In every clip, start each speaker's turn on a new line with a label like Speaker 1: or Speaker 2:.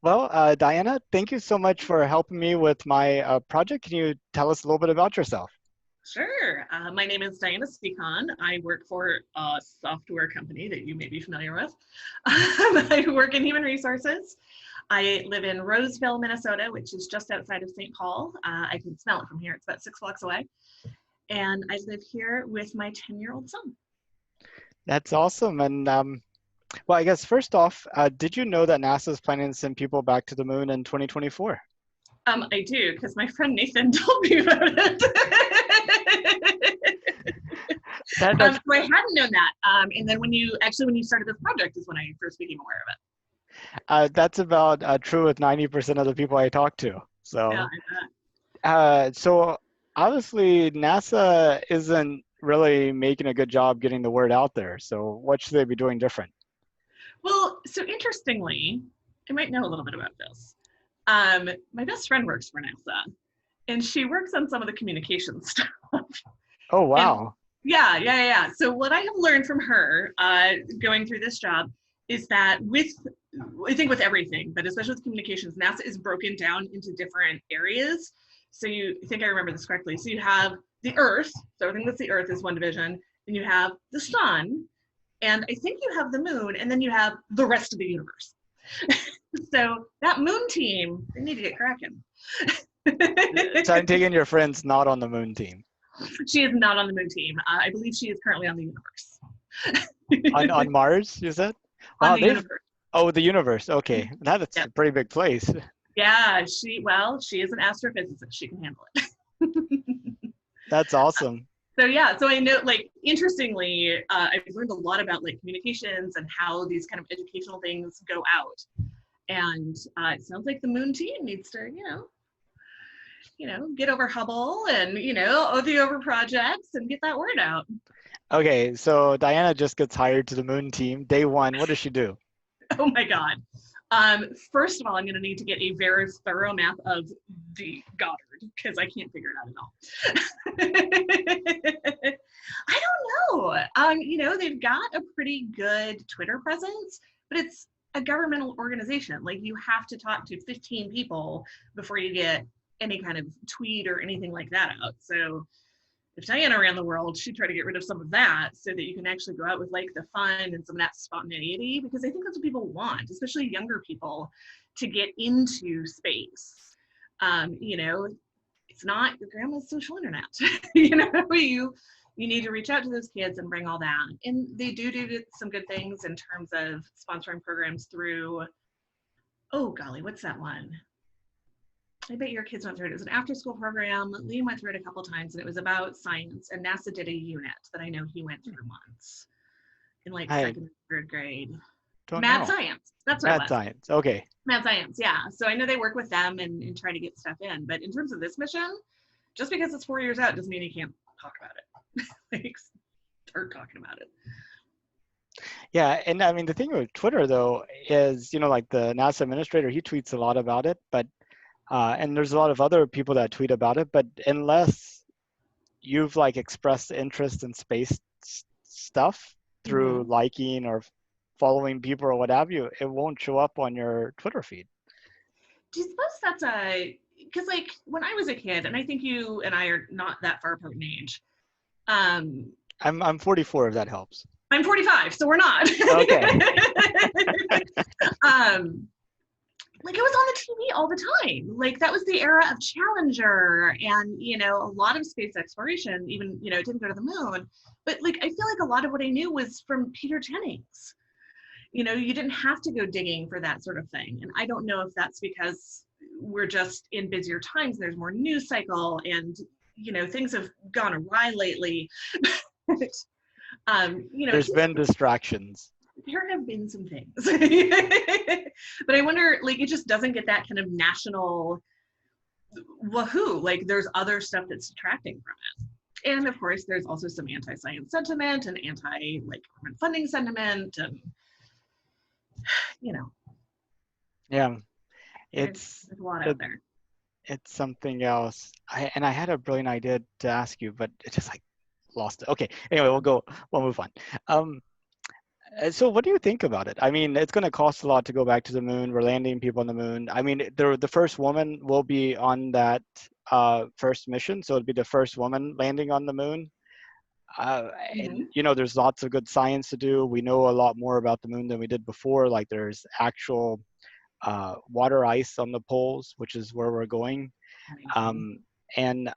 Speaker 1: Well, Diana, thank you so much for helping me with my project. Can you tell us a little bit about yourself?
Speaker 2: Sure. My name is Diana Spicon. I work for a software company that you may be familiar with. I work in human resources. I live in Roseville, Minnesota, which is just outside of St. Paul. I can smell it from here. It's about 6 blocks away. And I live here with my 10-year-old son.
Speaker 1: That's awesome. And well, I guess first off, did you know that NASA is planning to send people back to the moon in 2024?
Speaker 2: I do, because my friend Nathan told me about it.
Speaker 1: That's
Speaker 2: So I hadn't known that. And then when you started this project is when I first became aware of it.
Speaker 1: that's about true with 90% of the people I talk to.
Speaker 2: Yeah,
Speaker 1: So,
Speaker 2: I bet.
Speaker 1: so obviously NASA isn't really making a good job getting the word out there. So what should they be doing different?
Speaker 2: Well, so interestingly, I might know a little bit about this. My best friend works for NASA, and she works on some of the communication stuff.
Speaker 1: Oh,
Speaker 2: And
Speaker 1: wow.
Speaker 2: yeah. So what I have learned from her going through this job is that I think with everything, but especially with communications, NASA is broken down into different areas. So I think I remember this correctly. So you have the Earth, so everything that's the Earth is one division, and you have the Sun, and I think you have the Moon, and then you have the rest of the universe. So that Moon team, they need to get cracking.
Speaker 1: So I'm taking your friend's not on the moon team.
Speaker 2: She is not on the Moon team. I believe she is currently on the universe.
Speaker 1: On Mars, you said?
Speaker 2: On
Speaker 1: Wow,
Speaker 2: the universe.
Speaker 1: oh, the universe. Okay, that's
Speaker 2: Yeah.
Speaker 1: a pretty big place.
Speaker 2: Yeah, she is an astrophysicist. She can handle it.
Speaker 1: That's awesome.
Speaker 2: So yeah, so I know, like, interestingly, I've learned a lot about like communications and how these kind of educational things go out. And it sounds like the Moon team needs to, get over Hubble and the over projects and get that word out.
Speaker 1: Okay, so Diana just gets hired to the moon team. Day one, what does she do?
Speaker 2: Oh my God. First of all, I'm going to need to get a very thorough map of the Goddard because I can't figure it out at all. I don't know. They've got a pretty good Twitter presence, but it's a governmental organization. Like, you have to talk to 15 people before you get any kind of tweet or anything like that out. So if Diana ran the world, she'd try to get rid of some of that so that you can actually go out with like the fun and some of that spontaneity, because I think that's what people want, especially younger people, to get into space. It's not your grandma's social internet. You need to reach out to those kids and bring all that. And they do some good things in terms of sponsoring programs through, oh golly, what's that one? I bet your kids went through it. It was an after-school program. Liam went through it a couple times, and it was about science. And NASA did a unit that I know he went through once in like
Speaker 1: I
Speaker 2: second, third grade.
Speaker 1: don't
Speaker 2: Mad
Speaker 1: know.
Speaker 2: science. That's what it
Speaker 1: Mad
Speaker 2: was.
Speaker 1: science. Okay.
Speaker 2: Mad science. Yeah. So I know they work with them and try to get stuff in. But in terms of this mission, just because it's 4 years out doesn't mean you can't talk about it. Like, start talking about it.
Speaker 1: Yeah, and I mean the thing with Twitter though is, like the NASA administrator, he tweets a lot about it, but and there's a lot of other people that tweet about it, but unless you've like expressed interest in space stuff through liking or following people or what have you, it won't show up on your Twitter feed.
Speaker 2: Do you suppose that's because like when I was a kid, and I think you and I are not that far apart in age.
Speaker 1: I'm 44, if that helps.
Speaker 2: I'm 45, so we're not.
Speaker 1: Okay.
Speaker 2: Like, it was on the TV all the time. Like, that was the era of Challenger and, a lot of space exploration. Even, it didn't go to the moon. But, like, I feel like a lot of what I knew was from Peter Jennings. You didn't have to go digging for that sort of thing. And I don't know if that's because we're just in busier times. There's more news cycle and, things have gone awry lately.
Speaker 1: There's been distractions.
Speaker 2: There have been some things. But I wonder, like, it just doesn't get that kind of national wahoo. Like, there's other stuff that's detracting from it. And of course, there's also some anti-science sentiment and anti-like government funding sentiment, and
Speaker 1: Yeah,
Speaker 2: there's a lot out there.
Speaker 1: It's something else. I had a brilliant idea to ask you, but it just like lost it. Okay. Anyway, we'll move on. So what do you think about it? I mean, it's going to cost a lot to go back to the moon. We're landing people on the moon. I mean, the first woman will be on that first mission, so it'll be the first woman landing on the moon. And
Speaker 2: Mhm.
Speaker 1: you know, there's lots of good science to do. We know a lot more about the moon than we did before. Like there's actual water ice on the poles, which is where we're going.
Speaker 2: Amazing.
Speaker 1: Um, and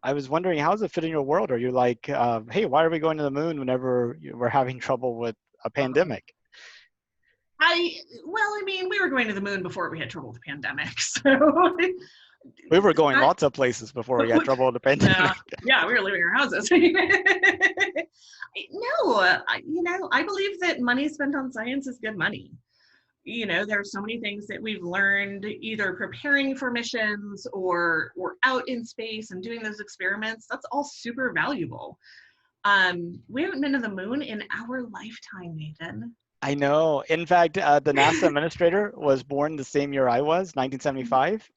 Speaker 1: I was wondering, how does it fit in your world? Are you like, hey, why are we going to the moon whenever we're having trouble with a
Speaker 2: Um,
Speaker 1: pandemic?
Speaker 2: well, I mean, we were going to the moon before we had trouble with the pandemic, so
Speaker 1: We were going
Speaker 2: that,
Speaker 1: lots of places before we got trouble with the
Speaker 2: yeah,
Speaker 1: pandemic.
Speaker 2: yeah, we were leaving our houses. No, I believe that money spent on science is good money. There are so many things that we've learned either preparing for missions or out in space and doing those experiments. That's all super valuable. We haven't been to the moon in our lifetime, Nathan.
Speaker 1: I know. In fact, the NASA administrator was born the same year I was, 1975.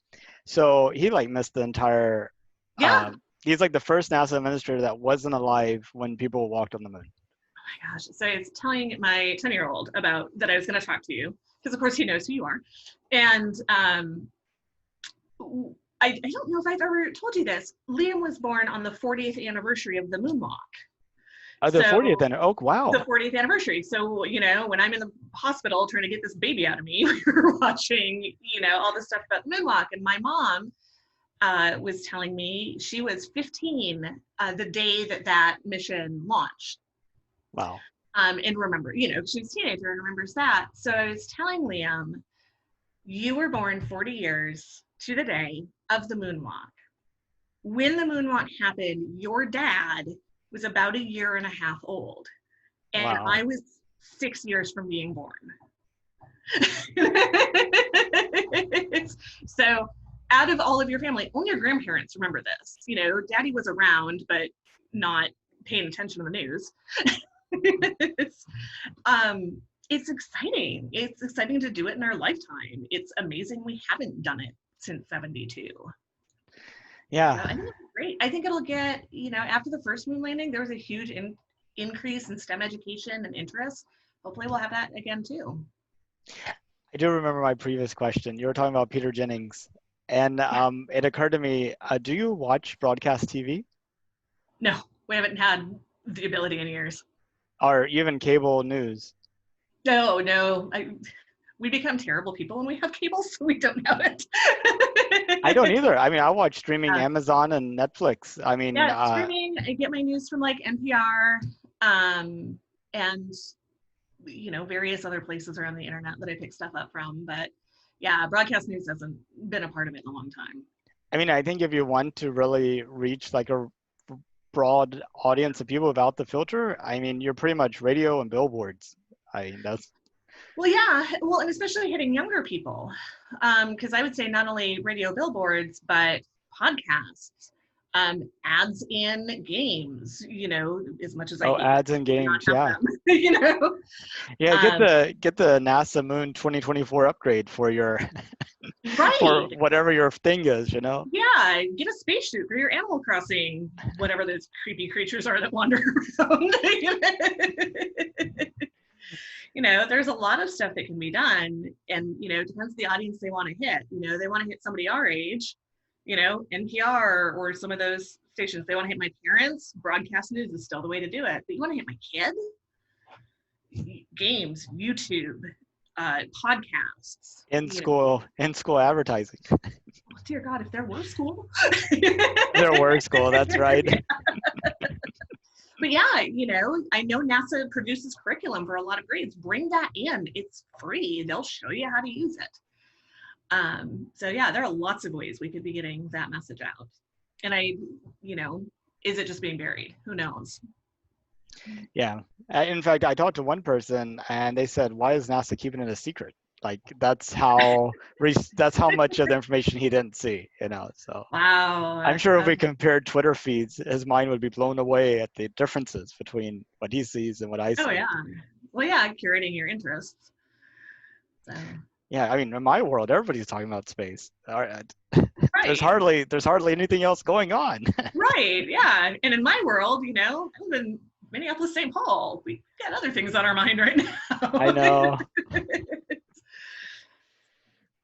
Speaker 1: So he like missed the entire.
Speaker 2: Yeah.
Speaker 1: He's like the first NASA administrator that wasn't alive when people walked on the moon.
Speaker 2: My gosh. So it's telling my 10-year-old about that I was going to talk to you because, of course, he knows who you are. And I don't know if I've ever told you this. Liam was born on the 40th anniversary of the moonwalk.
Speaker 1: The 40th
Speaker 2: So
Speaker 1: then. Oh,
Speaker 2: the
Speaker 1: wow.
Speaker 2: 40th anniversary. So, when I'm in the hospital trying to get this baby out of me, we were watching, all this stuff about the moonwalk. And my mom was telling me she was 15 the day that mission launched.
Speaker 1: Wow.
Speaker 2: And remember, she was a teenager and remembers that. So I was telling Liam, you were born 40 years to the day of the moonwalk. When the moonwalk happened, your dad was about a year and a half old. And
Speaker 1: Wow.
Speaker 2: I was 6 years from being born. So out of all of your family, only your grandparents remember this. Daddy was around, but not paying attention to the news. um, it's exciting. It's exciting to do it in our lifetime. It's amazing we haven't done it since 72. So
Speaker 1: Yeah.
Speaker 2: I think it'll be great. I think it'll get, after the first moon landing, there was a huge increase in STEM education and interest. Hopefully we'll have that again too.
Speaker 1: I do remember my previous question. You were talking about Peter Jennings. And
Speaker 2: Yeah.
Speaker 1: it occurred to me, do you watch broadcast TV
Speaker 2: No, we haven't had the ability in years.
Speaker 1: or even cable news?
Speaker 2: No. We become terrible people when we have cable, so we don't have
Speaker 1: I don't
Speaker 2: it.
Speaker 1: either. I mean, I watch streaming
Speaker 2: Yeah.
Speaker 1: Amazon and Netflix. I mean,
Speaker 2: Yeah, streaming. I get my news from like NPR, and various other places around the internet that I pick stuff up from. But yeah, broadcast news hasn't been a part of it in a long time.
Speaker 1: I mean, I think if you want to really reach like a broad audience of people without the filter, I mean, you're pretty much radio and billboards. I mean, that's
Speaker 2: Well, yeah, well, and especially hitting younger people, because I would say not only radio billboards but podcasts, ads in games. As much as I
Speaker 1: oh,
Speaker 2: hate
Speaker 1: ads and
Speaker 2: to not
Speaker 1: games.
Speaker 2: have
Speaker 1: Yeah,
Speaker 2: them, you know.
Speaker 1: yeah.
Speaker 2: Um,
Speaker 1: Get the NASA Moon 2024 upgrade for your for
Speaker 2: right.
Speaker 1: whatever your thing is. You know.
Speaker 2: Yeah, get a spacesuit for your Animal Crossing, whatever those creepy creatures are that wander around. There's a lot of stuff that can be done, and it depends the audience they want to hit. They want to hit somebody our age, NPR or some of those stations. They want to hit my parents. Broadcast news is still the way to do it. But you want to hit my kid? Games, YouTube, podcasts.
Speaker 1: In school advertising.
Speaker 2: Oh, dear God, if there were school.
Speaker 1: There were school. That's right.
Speaker 2: But yeah, I know NASA produces curriculum for a lot of grades. Bring that in. It's free. They'll show you how to use it. So yeah, there are lots of ways we could be getting that message out. And is it just being buried? Who knows?
Speaker 1: Yeah. In fact, I talked to one person and they said, "Why is NASA keeping it a secret?" Like that's how much of the information he didn't see, So
Speaker 2: Wow.
Speaker 1: I'm sure if we compared Twitter feeds, his mind would be blown away at the differences between what he sees and what I
Speaker 2: Oh
Speaker 1: see.
Speaker 2: yeah. Well, yeah, curating your interests. So
Speaker 1: Yeah, I mean, in my world, everybody's talking about space. There's
Speaker 2: right.
Speaker 1: hardly anything else going on.
Speaker 2: Right. Yeah. And in my world, I live in Minneapolis, St. Paul. We got other things on our mind right
Speaker 1: I
Speaker 2: now.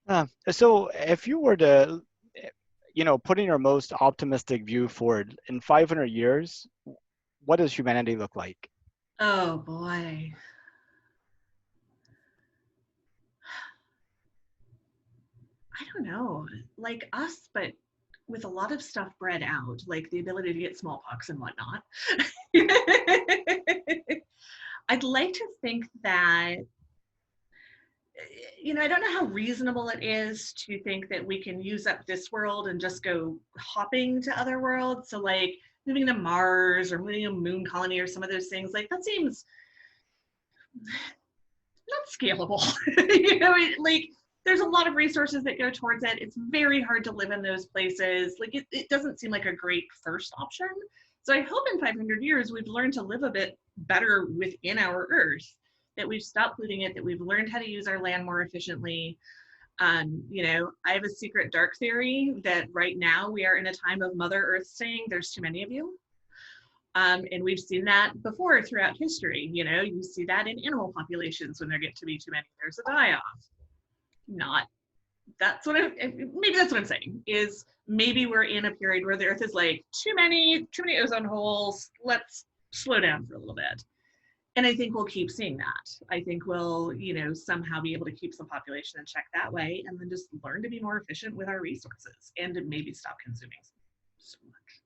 Speaker 1: know. So if you were to, put in your most optimistic view forward in 500 years, what does humanity look like?
Speaker 2: Oh boy. I don't know. Like us, but with a lot of stuff bred out, like the ability to get smallpox and whatnot. I'd like to think that, I don't know how reasonable it is to think that we can use up this world and just go hopping to other worlds. So, like moving to Mars or moving to a moon colony or some of those things, like that seems not scalable. Like there's a lot of resources that go towards it. It's very hard to live in those places. Like it doesn't seem like a great first option. So I hope in 500 years we've learned to live a bit better within our Earth, that we've stopped polluting it, that we've learned how to use our land more efficiently. I have a secret dark theory that right now we are in a time of Mother Earth saying there's too many of you. And we've seen that before throughout history. You see that in animal populations when there get to be too many, there's a die-off. Not, maybe that's what I'm saying, is maybe we're in a period where the Earth is like, too many ozone holes, let's slow down for a little bit. And I think we'll keep seeing that. I think we'll, somehow be able to keep some population in check that way, and then just learn to be more efficient with our resources and to maybe stop consuming so much.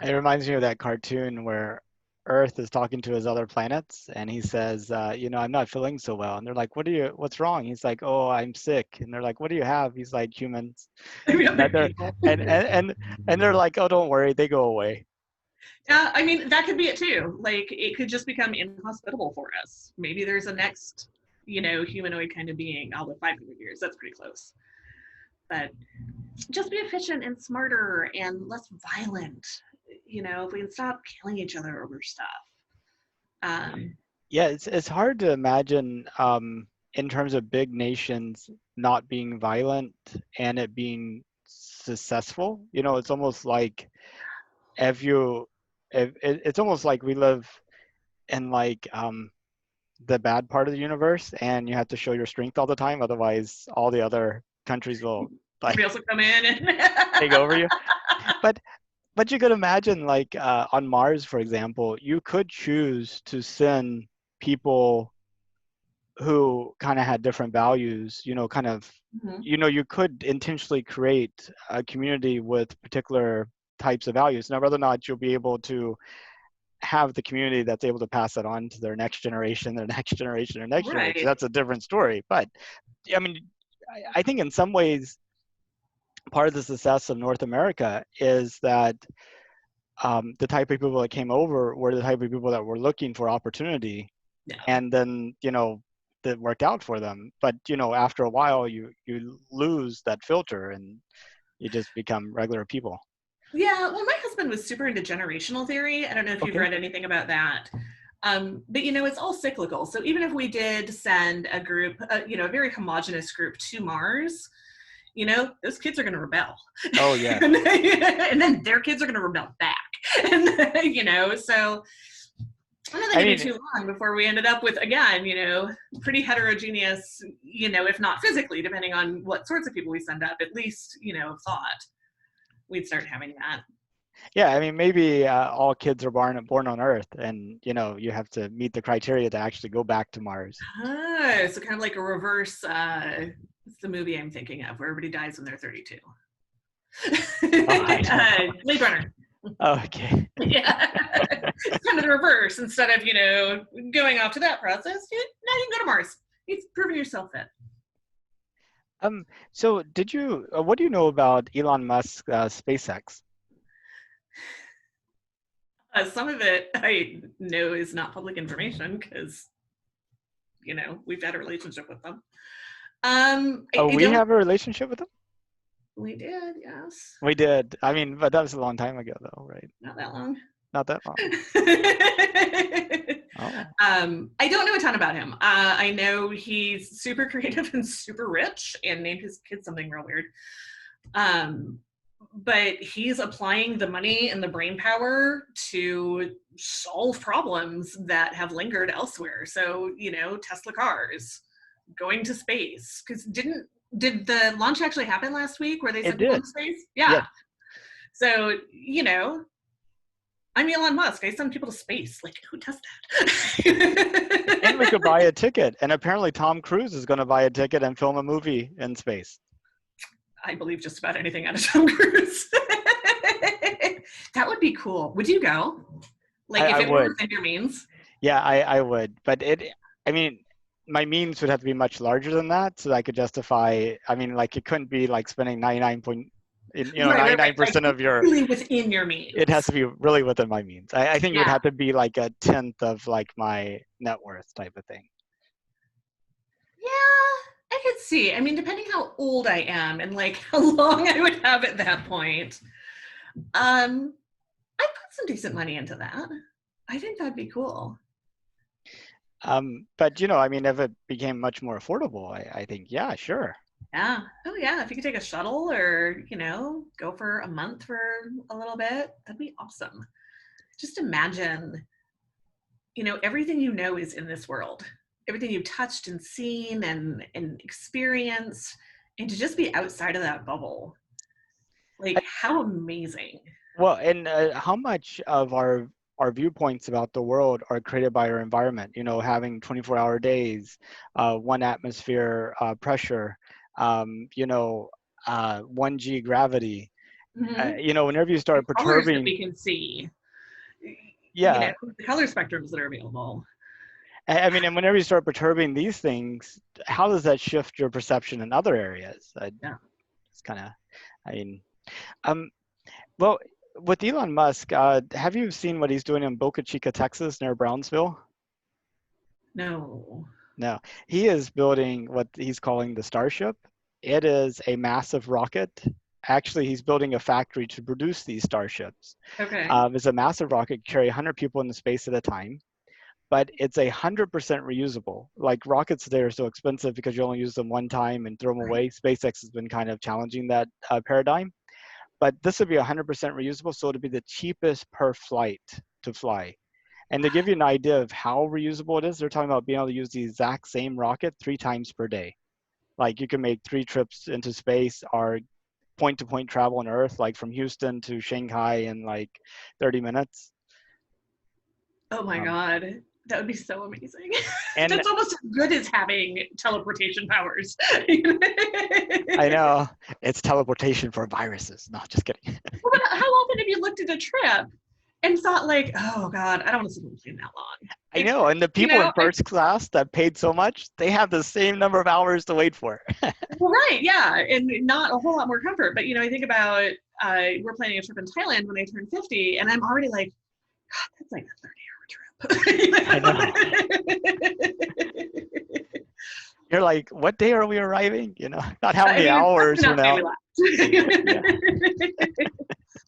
Speaker 1: It reminds me of that cartoon where Earth is talking to his other planets, and he says, I'm not feeling so well. And they're like, what's wrong? He's like, oh, I'm sick. And they're like, what do you have? He's like, humans.
Speaker 2: Maybe
Speaker 1: And that
Speaker 2: other
Speaker 1: they're
Speaker 2: people.
Speaker 1: and they're like, oh, don't worry, they go away.
Speaker 2: Yeah, I mean, that could be it too. Like, it could just become inhospitable for us. Maybe there's a next, humanoid kind of being, although 500 years, that's pretty close. But just be efficient and smarter and less violent. If we can stop killing each other over stuff.
Speaker 1: Yeah, it's hard to imagine in terms of big nations not being violent and it being successful. It's almost like if you if it's almost like we live in like the bad part of the universe and you have to show your strength all the time, otherwise all the other countries will
Speaker 2: Somebody
Speaker 1: like
Speaker 2: else will come in and
Speaker 1: take over you. But you could imagine like on Mars, for example, you could choose to send people who kind of had different values, kind of,
Speaker 2: Mhm.
Speaker 1: you could intentionally create a community with particular types of values. Now, whether or not you'll be able to have the community that's able to pass it on to their next generation,
Speaker 2: Right.
Speaker 1: that's a different story. But I mean, I think in some ways, part of the success of North America is that the type of people that came over were the type of people that were looking for opportunity,
Speaker 2: Yeah.
Speaker 1: and then that worked out for them. But after a while, you lose that filter, and you just become regular people.
Speaker 2: Yeah, well, my husband was super into generational theory. I don't know if you've
Speaker 1: Okay.
Speaker 2: read anything about that. But it's all cyclical. So even if we did send a group, a very homogenous group to Mars, those kids are going to rebel.
Speaker 1: Oh yes.
Speaker 2: And then their kids are going to rebel back. And, so I don't think
Speaker 1: I
Speaker 2: it'd be
Speaker 1: mean,
Speaker 2: too long before we ended up with, again, pretty heterogeneous, if not physically, depending on what sorts of people we send up, at least, thought we'd start having that.
Speaker 1: yeah. I mean, maybe all kids are born on Earth, and you have to meet the criteria to actually go back to Mars.
Speaker 2: Oh, so kind of like a reverse, it's the movie I'm thinking of where everybody dies when they're 32.
Speaker 1: Oh, I don't know.
Speaker 2: Blade Runner.
Speaker 1: Okay.
Speaker 2: Yeah. It's kind of the reverse. Instead of, going off to that process, now you can go to Mars. It's proving yourself fit.
Speaker 1: So what do you know about Elon Musk's SpaceX?
Speaker 2: Some of it I know is not public information because, we've had a relationship with them.
Speaker 1: Oh,
Speaker 2: I
Speaker 1: we
Speaker 2: don't.
Speaker 1: have a relationship with them?
Speaker 2: We did, yes.
Speaker 1: We did. I mean, but that was a long time ago, though, right?
Speaker 2: Not that long.
Speaker 1: Not that long. Oh.
Speaker 2: I don't know a ton about him. I know he's super creative and super rich and named his kid something real weird. but he's applying the money and the brain power to solve problems that have lingered elsewhere. So, Tesla cars, going to space. Because did the launch actually happen last week where they
Speaker 1: It
Speaker 2: sent people
Speaker 1: did.
Speaker 2: into space?
Speaker 1: Yes.
Speaker 2: Yeah. So, I'm Elon Musk. I send people to space. Like, who does
Speaker 1: And we
Speaker 2: that?
Speaker 1: could buy a ticket. And apparently Tom Cruise is going to buy a ticket and film a movie in space.
Speaker 2: I believe just about anything out of Tom Cruise. That would be cool. Would you go? Like, if
Speaker 1: I
Speaker 2: it were
Speaker 1: would.
Speaker 2: within your means?
Speaker 1: Yeah, I would. But I mean, my means would have to be much larger than that so that I could justify, I mean, like it couldn't be like spending
Speaker 2: Right. Like,
Speaker 1: 99% of your,
Speaker 2: really within your
Speaker 1: it has
Speaker 2: means.
Speaker 1: to be really within my means. I think it would
Speaker 2: Yeah.
Speaker 1: have to be like a tenth of like my net worth type of thing.
Speaker 2: Yeah, I could see. I mean, depending how old I am and like how long I would have at that point, I'd put some decent money into that. I think that'd be cool.
Speaker 1: But I mean, if it became much more affordable, I think, yeah, sure.
Speaker 2: Yeah. Oh, yeah. If you could take a shuttle or, go for a month for a little bit, that'd be awesome. Just imagine, everything is in this world, everything you've touched and seen and experienced, and to just be outside of that bubble. Like, how amazing.
Speaker 1: Well, and how much of our viewpoints about the world are created by our environment? Having 24-hour days, one atmosphere pressure, 1G gravity.
Speaker 2: Mm-hmm.
Speaker 1: Whenever you
Speaker 2: The
Speaker 1: start
Speaker 2: colors that
Speaker 1: perturbing,
Speaker 2: we can see,
Speaker 1: yeah,
Speaker 2: the color spectrums that are available.
Speaker 1: I mean, and whenever you start perturbing these things, how does that shift your perception in other areas?
Speaker 2: Yeah.
Speaker 1: It's kind of, I mean, um, well, with Elon Musk, have you seen what he's doing in Boca Chica, Texas, near Brownsville?
Speaker 2: No.
Speaker 1: No, he is building what he's calling the Starship. It is a massive rocket. Actually, he's building a factory to produce these starships.
Speaker 2: Okay.
Speaker 1: It's a massive rocket, carry 100 people into space at a time, but it's 100% reusable. Like rockets today are so expensive because you only use them one time and throw them
Speaker 2: Right.
Speaker 1: away. SpaceX has been kind of challenging that paradigm, but this would be 100% reusable, so it'd be the cheapest per flight to fly. And to give you an idea of how reusable it is, they're talking about being able to use the exact same rocket 3 times per day. Like you can make 3 trips into space or point-to-point travel on Earth, like from Houston to Shanghai in like 30 minutes.
Speaker 2: Oh my
Speaker 1: Um,
Speaker 2: God. That would be so amazing.
Speaker 1: and
Speaker 2: That's almost as good as having teleportation powers.
Speaker 1: I know it's teleportation for viruses. No, just kidding.
Speaker 2: Well, but how often have you looked at a trip and thought like, oh God, I don't want to sit on the plane that long?
Speaker 1: I
Speaker 2: Like,
Speaker 1: know, and the
Speaker 2: you
Speaker 1: people in
Speaker 2: know, I,
Speaker 1: first class that paid so much, they have the same number of hours to wait for.
Speaker 2: well, right, yeah, and not a whole lot more comfort. But I think about we're planning a trip in Thailand when I turn 50, and I'm already like, God, that's like a 30-hour
Speaker 1: I know.
Speaker 2: trip.
Speaker 1: You're like, what day are we arriving? Not how
Speaker 2: I
Speaker 1: many
Speaker 2: mean, it's
Speaker 1: hours
Speaker 2: definitely
Speaker 1: from
Speaker 2: not
Speaker 1: now.
Speaker 2: family
Speaker 1: Yeah.
Speaker 2: life.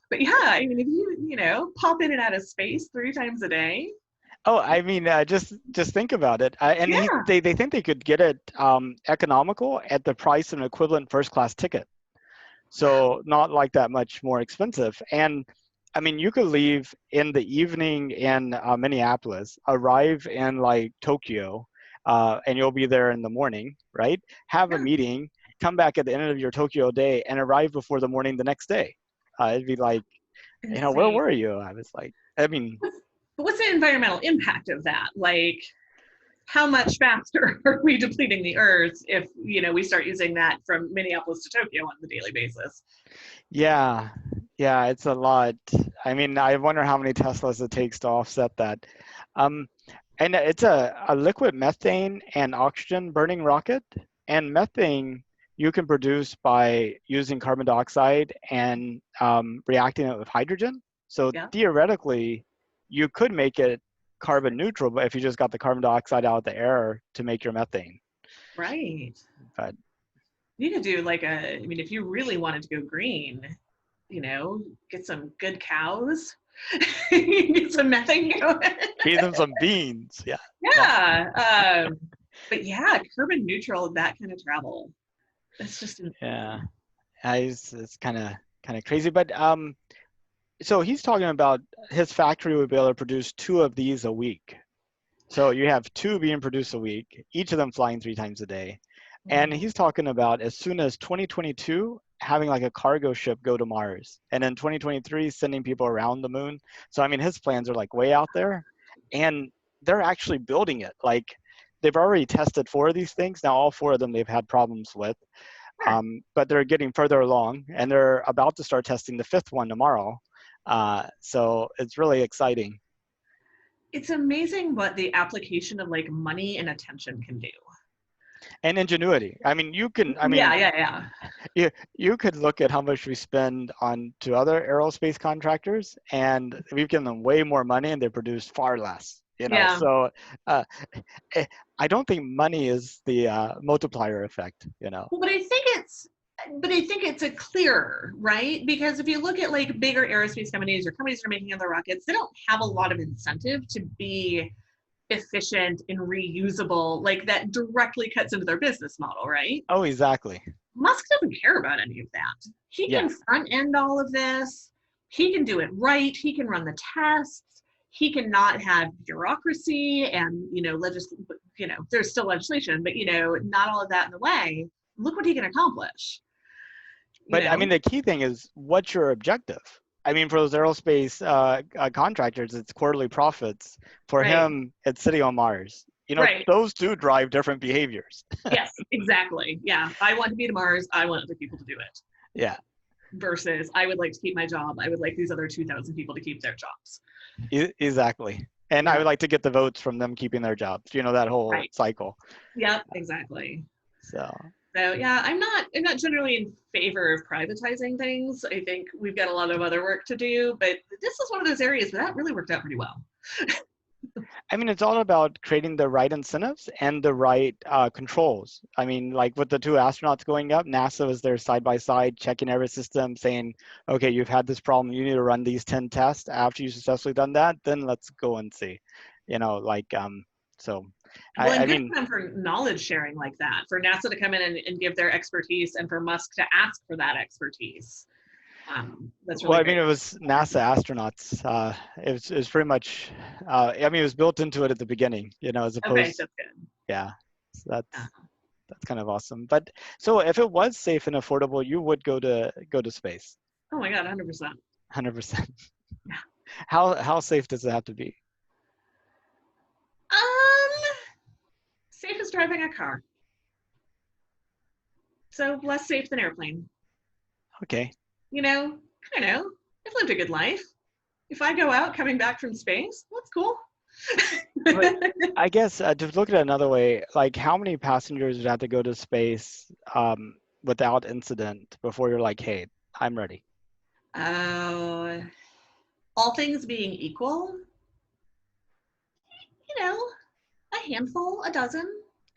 Speaker 2: But yeah, I mean, if pop in and out of space 3 times a day,
Speaker 1: Oh, I mean, just think about it. And
Speaker 2: yeah,
Speaker 1: they think they could get it economical at the price of an equivalent first class ticket. So not like that much more expensive. And I mean, you could leave in the evening in Minneapolis, arrive in like Tokyo, and you'll be there in the morning, right? Have a
Speaker 2: yeah,
Speaker 1: meeting, come back at the end of your Tokyo day, and arrive before the morning the next day. It'd be like, where
Speaker 2: insane.
Speaker 1: were you? I was like, I mean,
Speaker 2: But what's the environmental impact of that? Like, how much faster are we depleting the earth if we start using that from Minneapolis to Tokyo on the daily basis?
Speaker 1: yeah, yeah, it's a lot. I mean, I wonder how many Teslas it takes to offset that. Um, and it's a liquid methane and oxygen burning rocket. And methane you can produce by using carbon dioxide and reacting it with hydrogen. So
Speaker 2: Yeah,
Speaker 1: theoretically, you could make it carbon neutral, but if you just got the carbon dioxide out of the air to make your methane.
Speaker 2: right.
Speaker 1: But
Speaker 2: You could do like I mean, if you really wanted to go green, get some good cows, get some methane going.
Speaker 1: feed them some beans. Yeah. No.
Speaker 2: Yeah. But yeah, carbon neutral, that kind of travel. That's just
Speaker 1: Yeah.
Speaker 2: insane.
Speaker 1: It's kind kind of crazy. But so he's talking about his factory would be able to produce 2 of these a week. So you have 2 being produced a week, each of them flying 3 times a day. And he's talking about as soon as 2022, having like a cargo ship go to Mars. And then 2023, sending people around the moon. So, I mean, his plans are like way out there. And they're actually building it. Like they've already tested 4 of these things. Now, all 4 of them they've had problems with.
Speaker 2: Sure.
Speaker 1: But they're getting further along. And they're about to start testing the 5th one tomorrow. So it's really exciting.
Speaker 2: It's amazing what the application of like money and attention can do.
Speaker 1: And ingenuity. I mean, you can, I mean,
Speaker 2: Yeah.
Speaker 1: you could look at how much we spend on to other aerospace contractors, and we've given them way more money and they produce far less, you know.
Speaker 2: Yeah.
Speaker 1: So I don't think money is the multiplier effect, you know.
Speaker 2: Well, but I think it's a clearer, right? Because if you look at like bigger aerospace companies or companies that are making other rockets, they don't have a lot of incentive to be efficient and reusable. Like that directly cuts into their business model, right?
Speaker 1: Oh, exactly.
Speaker 2: Musk doesn't care about any of that. He
Speaker 1: Yeah.
Speaker 2: can front end all of this. He can do it right. He can run the tests. He cannot have bureaucracy and, there's still legislation, but, not all of that in the way. Look what he can accomplish.
Speaker 1: But I mean, the key thing is what's your objective? I mean, for those aerospace contractors, it's quarterly profits. For
Speaker 2: Right.
Speaker 1: him, it's sitting on Mars. You know,
Speaker 2: Right.
Speaker 1: those 2 drive different behaviors.
Speaker 2: Yes, exactly. Yeah. I want to be to Mars. I want other people to do it.
Speaker 1: Yeah.
Speaker 2: Versus I would like to keep my job. I would like these other 2,000 people to keep their jobs.
Speaker 1: Exactly. And
Speaker 2: Yeah.
Speaker 1: I would like to get the votes from them keeping their jobs, you know, that whole
Speaker 2: Right.
Speaker 1: cycle.
Speaker 2: Yep, exactly.
Speaker 1: So
Speaker 2: Yeah, I'm not generally in favor of privatizing things. I think we've got a lot of other work to do, but this is one of those areas where that really worked out pretty well.
Speaker 1: I mean, it's all about creating the right incentives and the right controls. I mean, like with the 2 astronauts going up, NASA was there side by side, checking every system, saying, okay, you've had this problem, you need to run these 10 tests. After you successfully done that, then let's go and see, you know, like, so
Speaker 2: Well, and
Speaker 1: I
Speaker 2: good
Speaker 1: mean,
Speaker 2: for them for knowledge sharing like that, for NASA to come in and give their expertise and for Musk to ask for that expertise. That's really
Speaker 1: well, I
Speaker 2: great.
Speaker 1: mean, it was NASA astronauts. It was pretty much, I mean, it was built into it at the beginning, you know, as
Speaker 2: Okay,
Speaker 1: opposed,
Speaker 2: that's good.
Speaker 1: yeah, so
Speaker 2: Yeah.
Speaker 1: that's kind of awesome. But so if it was safe and affordable, you would go to space,
Speaker 2: Oh my God, 100%.
Speaker 1: 100%.
Speaker 2: Yeah.
Speaker 1: How safe does it have to be?
Speaker 2: Safe as driving a car. So less safe than airplane.
Speaker 1: Okay.
Speaker 2: I don't know. I've lived a good life. If I go out coming back from space, that's cool.
Speaker 1: But I guess to look at it another way, like how many passengers would have to go to space without incident before you're like, hey, I'm ready?
Speaker 2: Oh, all things being equal, a handful, a dozen.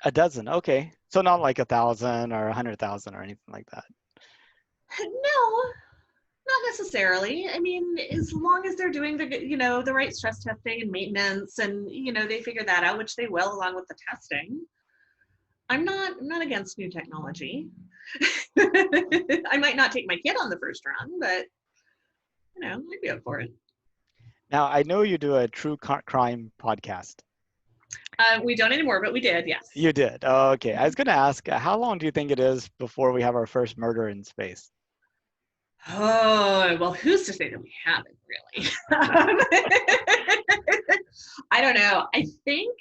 Speaker 1: A dozen, okay. So not like 1,000 or 100,000 or anything like that.
Speaker 2: No, not necessarily. I mean, as long as they're doing the right stress testing and maintenance, and they figure that out, which they will, along with the testing. I'm not against new technology. I might not take my kid on the first run, but I'd be up for it.
Speaker 1: Now, I know you do a true crime podcast.
Speaker 2: We don't anymore, but we did, yes.
Speaker 1: You did. Oh, okay. I was going to ask, how long do you think it is before we have our first murder in space?
Speaker 2: Oh, well, who's to say that we haven't, really? I don't know. I think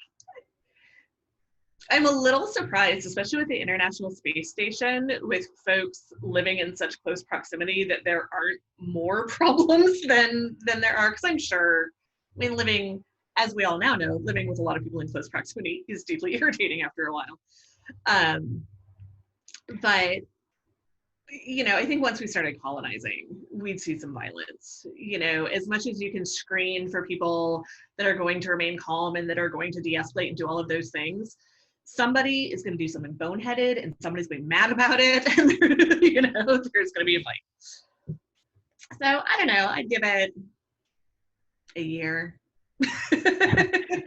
Speaker 2: I'm a little surprised, especially with the International Space Station, with folks living in such close proximity, that there aren't more problems than there are. Because I'm sure, I mean, living, as we all now know, living with a lot of people in close proximity is deeply irritating after a while. But I think once we started colonizing, we'd see some violence. As much as you can screen for people that are going to remain calm and that are going to de-escalate and do all of those things, somebody is going to do something boneheaded and somebody's going to be mad about it, and there's going to be a fight. So I don't know. I'd give it a year.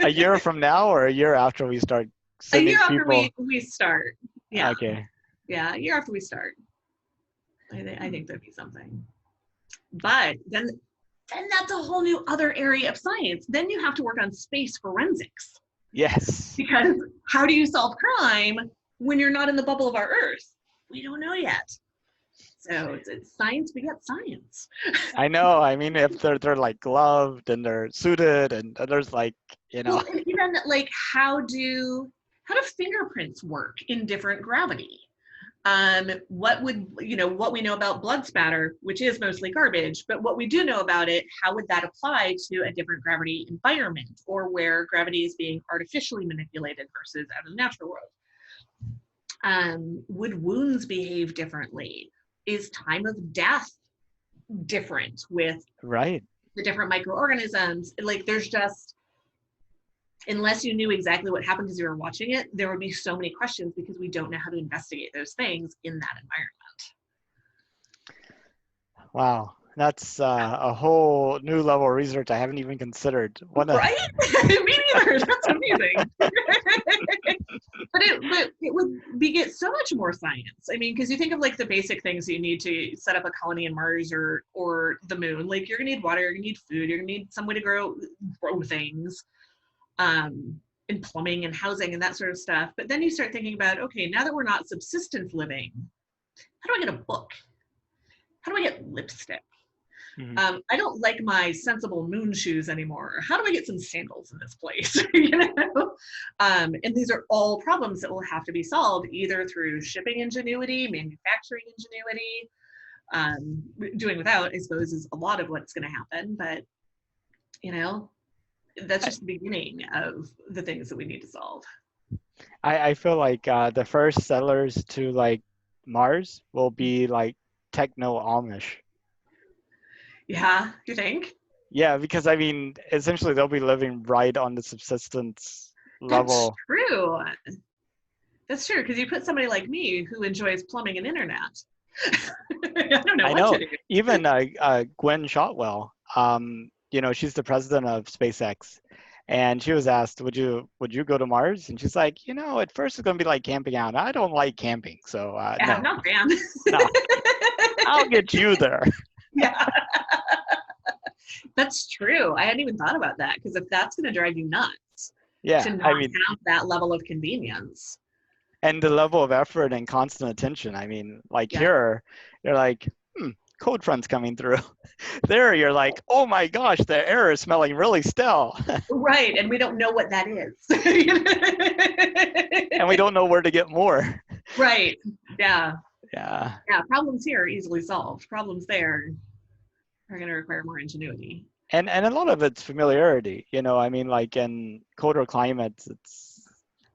Speaker 1: A year from now, or a year after we start sending people?
Speaker 2: A year after we start. Yeah.
Speaker 1: Okay.
Speaker 2: Yeah, a year after we start. I think there'd be something. But then that's a whole new other area of science. Then you have to work on space forensics.
Speaker 1: Yes.
Speaker 2: Because how do you solve crime when you're not in the bubble of our Earth? We don't know yet. So it's science begets science.
Speaker 1: I know. I mean, if they're like gloved and they're suited, and there's like, you know.
Speaker 2: Well, and even like how do fingerprints work in different gravity? What we know about blood spatter, which is mostly garbage, but what we do know about it, how would that apply to a different gravity environment, or where gravity is being artificially manipulated versus out of the natural world? Would wounds behave differently? Is time of death different with
Speaker 1: Right.
Speaker 2: the different microorganisms? Like, there's just, unless you knew exactly what happened because you were watching it, there would be so many questions because we don't know how to investigate those things in that environment.
Speaker 1: Wow. That's a whole new level of research I haven't even considered.
Speaker 2: Right? Me neither. That's amazing. But it would beget so much more science. I mean, because you think of like the basic things you need to set up a colony in Mars or the moon. Like, you're gonna need water, you're gonna need food, you're gonna need some way to grow things, and plumbing and housing and that sort of stuff. But then you start thinking about, okay, now that we're not subsistence living, how do I get a book? How do I get lipstick?
Speaker 1: Mhm.
Speaker 2: I don't like my sensible moon shoes anymore. How do I get some sandals in this place? You know? And these are all problems that will have to be solved either through shipping ingenuity, manufacturing ingenuity. Doing without, I suppose, is a lot of what's going to happen. But, you know, that's just the beginning of the things that we need to solve.
Speaker 1: I feel like the first settlers to like Mars will be like techno Amish.
Speaker 2: Yeah, you think?
Speaker 1: Yeah, because I mean, essentially they'll be living right on the subsistence
Speaker 2: That's
Speaker 1: level.
Speaker 2: true. That's true, because you put somebody like me who enjoys plumbing and internet. I don't know
Speaker 1: I
Speaker 2: what to
Speaker 1: know.
Speaker 2: do.
Speaker 1: Even Gwen Shotwell, she's the president of SpaceX, and she was asked, "Would you go to Mars?" And she's like, at first it's gonna be like camping out. I don't like camping, so
Speaker 2: Yeah,
Speaker 1: no,
Speaker 2: I'm not a fan.
Speaker 1: no, I'll get you there.
Speaker 2: Yeah, that's true. I hadn't even thought about that, because if that's going to drive you nuts to
Speaker 1: Yeah, I
Speaker 2: not
Speaker 1: mean,
Speaker 2: have that level of convenience.
Speaker 1: and the level of effort and constant attention. I mean, like
Speaker 2: Yeah,
Speaker 1: here, you're like, cold front's coming through. There, you're like, oh my gosh, the air is smelling really stale,
Speaker 2: right. And we don't know what that is.
Speaker 1: and we don't know where to get more.
Speaker 2: Right. Yeah.
Speaker 1: Yeah.
Speaker 2: Yeah. Problems here are easily solved. Problems there are going to require more ingenuity.
Speaker 1: And a lot of it's familiarity. I mean, like in colder climates,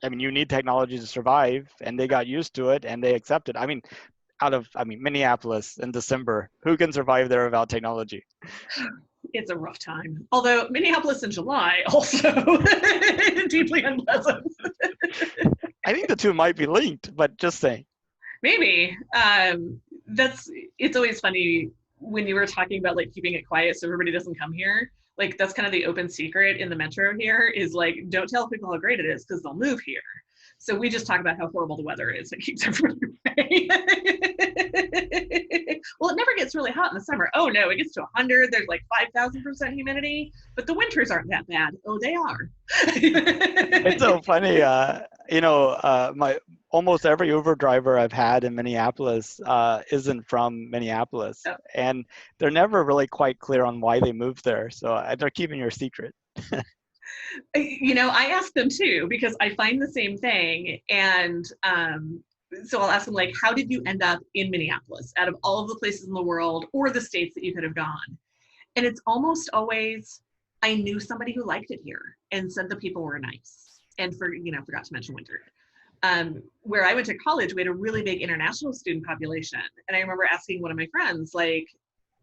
Speaker 1: you need technology to survive, and they got used to it and they accept it. I mean, Minneapolis in December, who can survive there without technology?
Speaker 2: It's a rough time. Although Minneapolis in July also deeply unpleasant.
Speaker 1: I think the two might be linked, but just saying.
Speaker 2: Maybe. It's always funny when you were talking about like keeping it quiet so everybody doesn't come here. Like, that's kind of the open secret in the metro here, is like, don't tell people how great it is because they'll move here. So we just talk about how horrible the weather is. It keeps everybody away. Well, it never gets really hot in the summer. Oh no, it gets to 100. There's like 5,000% humidity, but the winters aren't that bad. Oh, they are.
Speaker 1: It's so funny. My almost every Uber driver I've had in Minneapolis isn't from Minneapolis,
Speaker 2: Oh,
Speaker 1: and they're never really quite clear on why they moved there. So they're keeping your secret.
Speaker 2: I ask them too, because I find the same thing. And so I'll ask them, like, how did you end up in Minneapolis out of all of the places in the world or the states that you could have gone? And it's almost always, I knew somebody who liked it here and said the people were nice. And forgot to mention winter. Where I went to college, we had a really big international student population. And I remember asking one of my friends, like,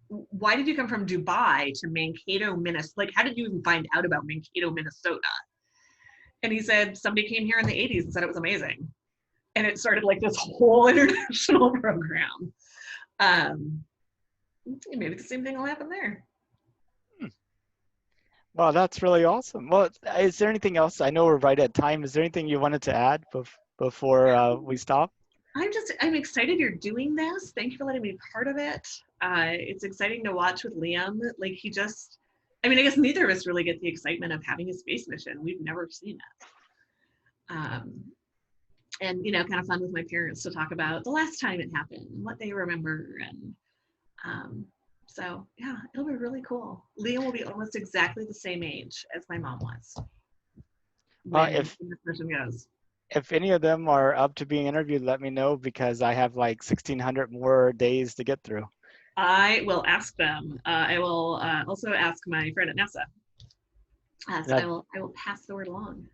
Speaker 2: why did you come from Dubai to Mankato, Minnesota? Like, how did you even find out about Mankato, Minnesota? And he said somebody came here in the 80s and said it was amazing. And it started like this whole international program. Maybe the same thing will happen there.
Speaker 1: Well, that's really awesome. Well, is there anything else? I know we're right at time. Is there anything you wanted to add before we stop?
Speaker 2: I'm excited you're doing this. Thank you for letting me be part of it. It's exciting to watch with Liam. Like I mean, I guess neither of us really get the excitement of having a space mission. We've never seen it. And, kind of fun with my parents to talk about the last time it happened and what they remember. And um, so, yeah, it'll be really cool. Liam will be almost exactly the same age as my mom was
Speaker 1: Well,
Speaker 2: when this mission goes.
Speaker 1: if any of them are up to being interviewed, let me know because I have like 1,600 more days to get through.
Speaker 2: I will ask them. I will also ask my friend at NASA. So
Speaker 1: That
Speaker 2: I will pass the word along.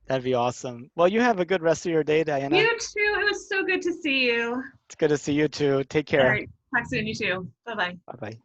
Speaker 1: that'd be awesome. Well, you have a good rest of your day, Diana.
Speaker 2: You too. It was so good to see you.
Speaker 1: It's good to see you too. Take
Speaker 2: All
Speaker 1: care.
Speaker 2: right. Talk soon. You too. Bye bye.
Speaker 1: Bye bye.